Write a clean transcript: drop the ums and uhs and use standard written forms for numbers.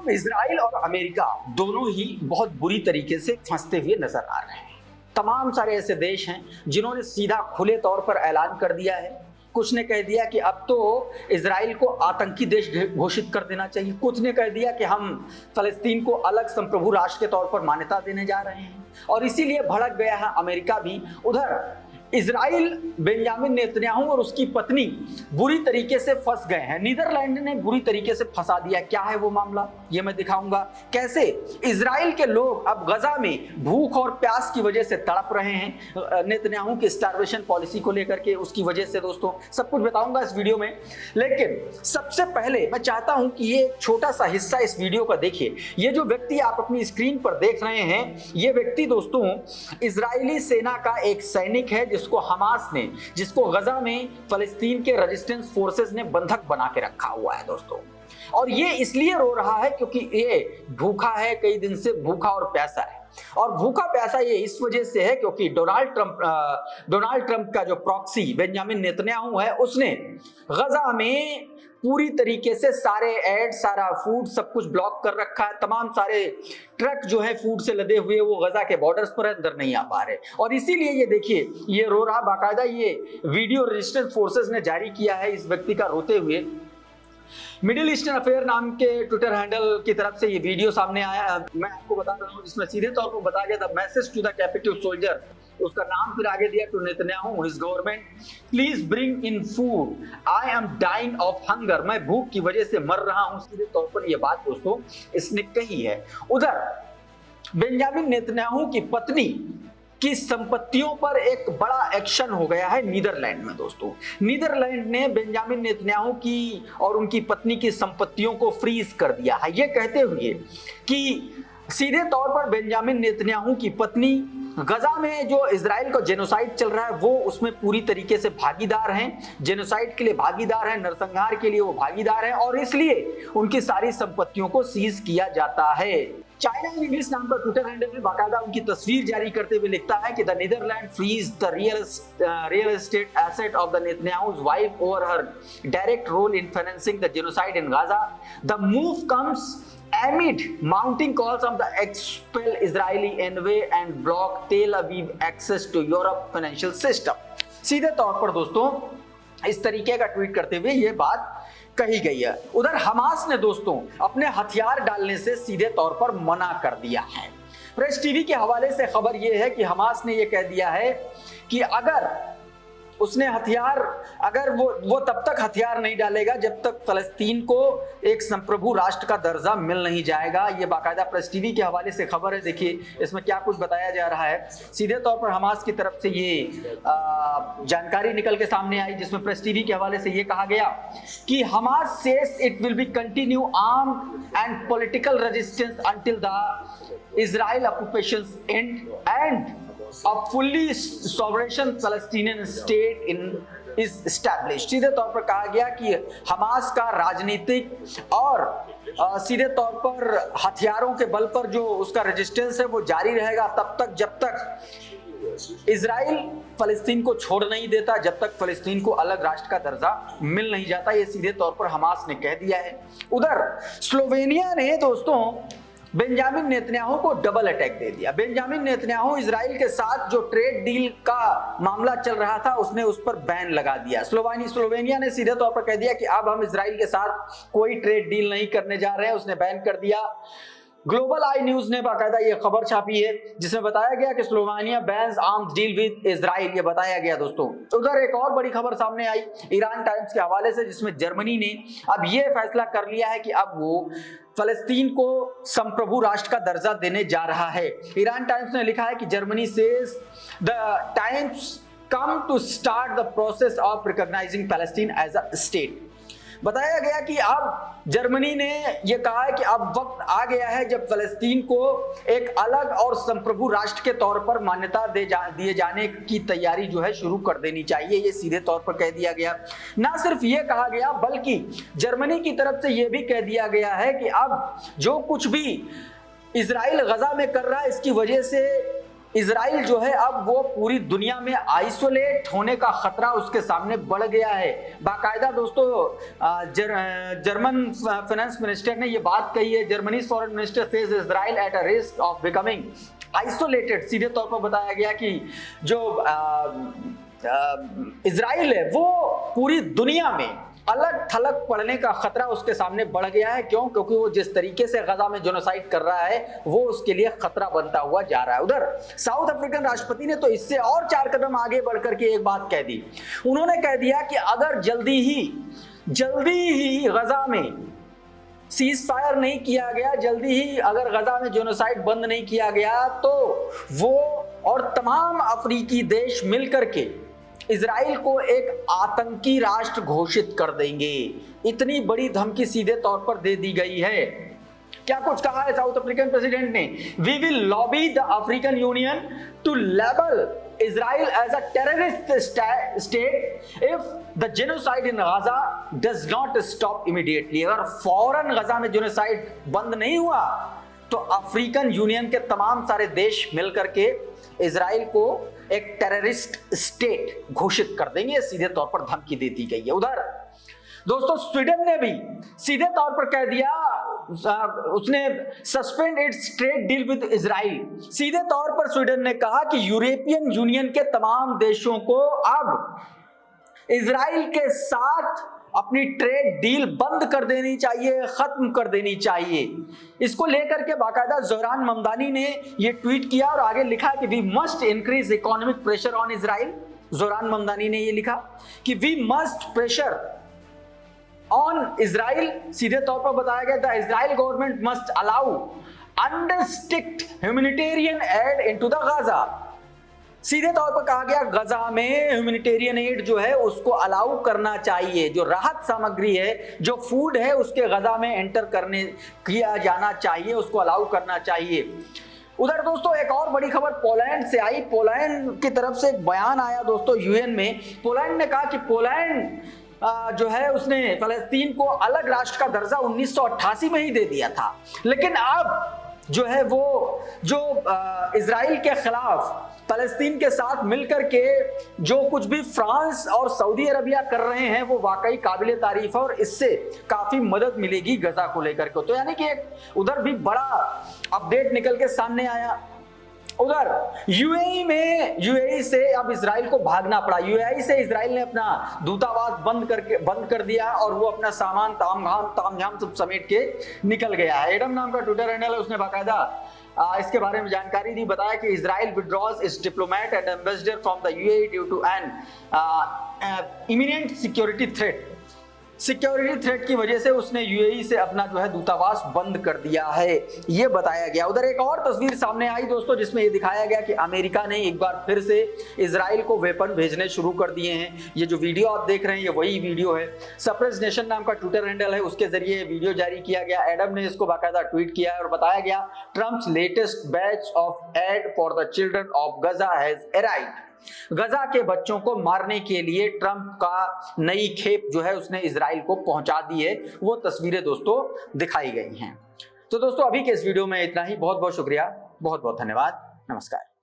तमाम इजराइल और अमेरिका दोनों ही बहुत बुरी तरीके से फंसते हुए नजर आ रहे हैं। तमाम सारे ऐसे देश हैं जिन्होंने सीधा खुले तौर पर ऐलान कर दिया है। कुछ ने कह दिया कि अब तो इजराइल को आतंकी देश घोषित कर देना चाहिए, कुछ ने कह दिया कि हम फलस्तीन को अलग संप्रभु राष्ट्र के तौर पर मान्यता देने जा रहे हैं, और इसीलिए भड़क गया है अमेरिका भी। उधर इजराइल बेंजामिन नेतन्याहू और उसकी पत्नी बुरी तरीके से फंस गए हैं। नीदरलैंड ने बुरी तरीके से फंसा दिया। क्या है वो मामला, ये मैं दिखाऊंगा। कैसे इजराइल के लोग अब गजा में भूख और प्यास की वजह से तड़प रहे हैं, नेतन्याहू की स्टारवेशन पॉलिसी को लेकर के, उसकी वजह से दोस्तों सब कुछ बताऊंगा इस वीडियो में। लेकिन सबसे पहले मैं चाहता हूं कि ये छोटा सा हिस्सा इस वीडियो का देखिए। ये जो व्यक्ति आप अपनी स्क्रीन पर देख रहे हैं, ये व्यक्ति दोस्तों इजरायली सेना का एक सैनिक है जिसको गजा में फलस्तीन के रेजिस्टेंस फोर्सेस ने बंधक बना के रखा हुआ है दोस्तों। और ये इसलिए रो रहा है क्योंकि ये भूखा है, कई दिन से भूखा और प्यासा है। और भूखा प्यासा ये इस वजह से है क्योंकि डोनाल्ड ट्रंप का जो प्रॉक्सी बेंजामिन नेतन्याहू है, उसने गजा में पूरी तरीके से सारे एड, सारा फूड, सब कुछ ब्लॉक कर रखा है। तमाम सारे ट्रक जो है फूड से लदे हुए वो गजा के बॉर्डर्स पर अंदर नहीं आ पा रहे, और इसीलिए ये देखिए ये रो रहा। बाकायदा ये वीडियो रेजिस्टेंस फोर्सेस ने जारी किया है इस व्यक्ति का रोते हुए। मिडिल ईस्टर्न अफेयर नाम के ट्विटर हैंडल की तरफ से ये वीडियो सामने आया, मैं आपको बता रहा हूँ, जिसमें सीधे तौर पर बताया गया था message to the captive soldier. उसका नाम फिर आगे दिया to Netanyahu his government, please bring in food, I am dying of hunger, मैं भूख की वजह से मर रहा हूं। सीधे तौर पर यह बात दोस्तों इसने कही है। उधर बेंजामिन नेतन्याहू की पत्नी की संपत्तियों पर एक बड़ा एक्शन हो गया है नीदरलैंड में दोस्तों। नीदरलैंड ने बेंजामिन नेतन्याहू की और उनकी पत्नी की संपत्तियों को फ्रीज कर दिया है, ये कहते हुए कि सीधे तौर पर बेंजामिन नेतन्याहू की पत्नी गजा में जो इजराइल का जेनोसाइड चल रहा है वो उसमें पूरी तरीके से भागीदार हैं, जेनोसाइड के लिए भागीदार हैं, नरसंहार के लिए वो भागीदार हैं, और इसलिए उनकी सारी संपत्तियों को सीज किया जाता है। चाइना इंग्लिश नाम का ट्विटर हैंडल में बाकायदा उनकी तस्वीर जारी करते हुए लिखता है कि the Netherlands freeze the real estate asset of the Netanyahu's wife over her direct role in financing the genocide in Gaza. The move comes amid mounting calls on the expel Israeli envoy and block Tel Aviv access to Europe financial system। सीधे तौर पर दोस्तों इस तरीके का tweet करते हुए यह बात कही गई है। उधर हमास ने दोस्तों अपने हथियार डालने से सीधे तौर पर मना कर दिया है। प्रेस टीवी के हवाले से खबर यह है कि हमास ने यह कह दिया है कि अगर उसने हथियार, अगर वो तब तक हथियार नहीं डालेगा जब तक फलस्तीन को एक संप्रभु राष्ट्र का दर्जा मिल नहीं जाएगा। ये बाकायदा प्रेस टीवी के हवाले से खबर है। देखिए इसमें क्या कुछ बताया जा रहा है। सीधे तौर पर हमास की तरफ से ये जानकारी निकल के सामने आई, जिसमें प्रेस टीवी के हवाले से ये कहा गया कि Hamas says it will be continue armed and political resistance until the Israel occupation and a fully sovereign Palestinian state is established। सीधे तौर पर कहा गया कि हमास का राजनीतिक और सीधे तौर पर हथियारों के बल पर जो उसका रेजिस्टेंस है वो जारी रहेगा तब तक जब तक इजराइल फलस्तीन को छोड़ नहीं देता, जब तक फलस्तीन को अलग राष्ट्र का दर्जा मिल नहीं जाता। ये सीधे तौर पर हमास ने कह दिया है। उधर स्लोवेनिया ने दोस्तों बेंजामिन नेतन्याहू को डबल अटैक दे दिया। बेंजामिन नेतन्याहू इजराइल के साथ जो ट्रेड डील का मामला चल रहा था उसने उस पर बैन लगा दिया। स्लोवेनिया ने सीधे तौर पर कह दिया कि अब हम इजराइल के साथ कोई ट्रेड डील नहीं करने जा रहे हैं, उसने बैन कर दिया। ग्लोबल आई न्यूज ने बाकायदा ये खबर छापी है जिसमें बताया गया कि Slovenia bans arms deal with Israel, ये बताया गया दोस्तों। उधर एक और बड़ी खबर सामने आई ईरान टाइम्स के हवाले से, जिसमें जर्मनी ने अब ये फैसला कर लिया है कि अब वो फलस्तीन को संप्रभु राष्ट्र का दर्जा देने जा रहा है। ईरान टाइम्स ने लिखा है कि Germany says the times come to start the process of recognising Palestine as a state. बताया गया कि अब जर्मनी ने यह कहा है कि अब वक्त आ गया है जब फलस्तीन को एक अलग और संप्रभु राष्ट्र के तौर पर मान्यता दिए जाने की तैयारी जो है शुरू कर देनी चाहिए। ये सीधे तौर पर कह दिया गया। ना सिर्फ ये कहा गया बल्कि जर्मनी की तरफ से यह भी कह दिया गया है कि अब जो कुछ भी इजराइल गजा में कर रहा है इसकी वजह से इजराइल जो है अब वो पूरी दुनिया में आइसोलेट होने का खतरा उसके सामने बढ़ गया है। बाकायदा दोस्तों जर्मन फाइनेंस मिनिस्टर ने ये बात कही है। Germany foreign minister says Israel at a risk of becoming isolated. सीधे तौर पर बताया गया कि जो इजराइल है वो पूरी दुनिया में अलग थलग पड़ने का खतरा उसके सामने बढ़ गया है। क्यों? क्योंकि वो जिस तरीके से गजा में जेनोसाइड कर रहा है वो उसके लिए खतरा बनता हुआ जा रहा है। उधर साउथ अफ्रीकन राष्ट्रपति ने तो इससे और 4 कदम आगे बढ़कर के एक बात कह दी। उन्होंने कह दिया कि अगर जल्दी ही गजा में सीज फायर नहीं किया गया, जल्दी ही अगर गजा में जेनोसाइड बंद नहीं किया गया, तो वो और तमाम अफ्रीकी देश मिलकर के इजराइल को एक आतंकी राष्ट्र घोषित कर देंगे। इतनी बड़ी धमकी सीधे तौर पर दे दी गई है। क्या कुछ कहा है साउथ अफ्रीकन प्रेसिडेंट ने? We will lobby the African union to label Israel as a terrorist state if the genocide in Gaza does not stop immediately. अगर फौरन गजा में जेनोसाइड बंद नहीं हुआ तो अफ्रीकन यूनियन के तमाम सारे देश मिलकर के इजराइल को एक टेररिस्ट स्टेट घोषित कर देंगे। सीधे तौर पर धमकी दे दी गई है। उधर दोस्तों स्वीडन ने भी सीधे तौर पर कह दिया, उसने suspend it's trade deal with Israel. सीधे तौर पर स्वीडन ने कहा कि यूरोपियन यूनियन के तमाम देशों को अब इजराइल के साथ अपनी ट्रेड डील बंद कर देनी चाहिए, खत्म कर देनी चाहिए। इसको लेकर के बाकायदा ज़ोहरान ममदानी ने ये ट्वीट किया और आगे लिखा कि we must increase economic pressure on Israel. Zohran Mamdani ने ये लिखा कि we must pressure on Israel. सीधे तौर पर बताया गया the Israel government must allow unrestrict humanitarian aid into the Gaza. सीधे तौर पर कहा गया गजा में ह्यूमैनिटेरियन एड जो है उसको अलाउ करना चाहिए। जो राहत सामग्री है, जो फूड है, उसके गजा में एंटर करने किया जाना चाहिए, उसको अलाउ करना चाहिए। उधर दोस्तों एक और बड़ी खबर पोलैंड से आई। पोलैंड की तरफ से एक बयान आया दोस्तों यूएन में। पोलैंड ने कहा कि पोलैंड जो है उसने फलस्तीन को अलग राष्ट्र का दर्जा 1988 में ही दे दिया था, लेकिन अब जो है वो जो इजराइल के खिलाफ फलस्तीन के साथ मिलकर के जो कुछ भी फ्रांस और सऊदी अरबिया कर रहे हैं वो वाकई काबिले तारीफ है और इससे काफी मदद मिलेगी गजा को लेकर के। तो यानी कि एक उधर भी बड़ा अपडेट निकल के सामने आया। उधर यूएई से अब इजराइल को भागना पड़ा। यूएई से इजराइल ने अपना दूतावास बंद कर दिया और वो अपना सामान तामझाम सब समेट के निकल गया है। एडम नाम का ट्विटर हैंडल है, उसने बाकायदा इसके बारे में जानकारी दी। बताया कि Israel withdraws its diplomat and ambassador from the UAE due to an imminent security threat की वजह से उसने यूएई से अपना जो है दूतावास बंद कर दिया है, ये बताया गया। उधर एक और तस्वीर सामने आई दोस्तों जिसमें ये दिखाया गया कि अमेरिका ने एक बार फिर से इजराइल को वेपन भेजने शुरू कर दिए हैं। ये जो वीडियो आप देख रहे हैं ये वही वीडियो है। सप्रेस नेशन नाम का ट्विटर हैंडल है, उसके जरिए वीडियो जारी किया गया। एडम ने इसको बाकायदा ट्वीट किया और बताया गया Trump's latest batch of aid for the children of Gaza has arrived. Gaza के बच्चों को मारने के लिए ट्रंप का नई खेप जो है उसने इजराइल को पहुंचा दी है। वो तस्वीरें दोस्तों दिखाई गई हैं। तो दोस्तों अभी के इस वीडियो में इतना ही। बहुत बहुत शुक्रिया, बहुत बहुत धन्यवाद, नमस्कार।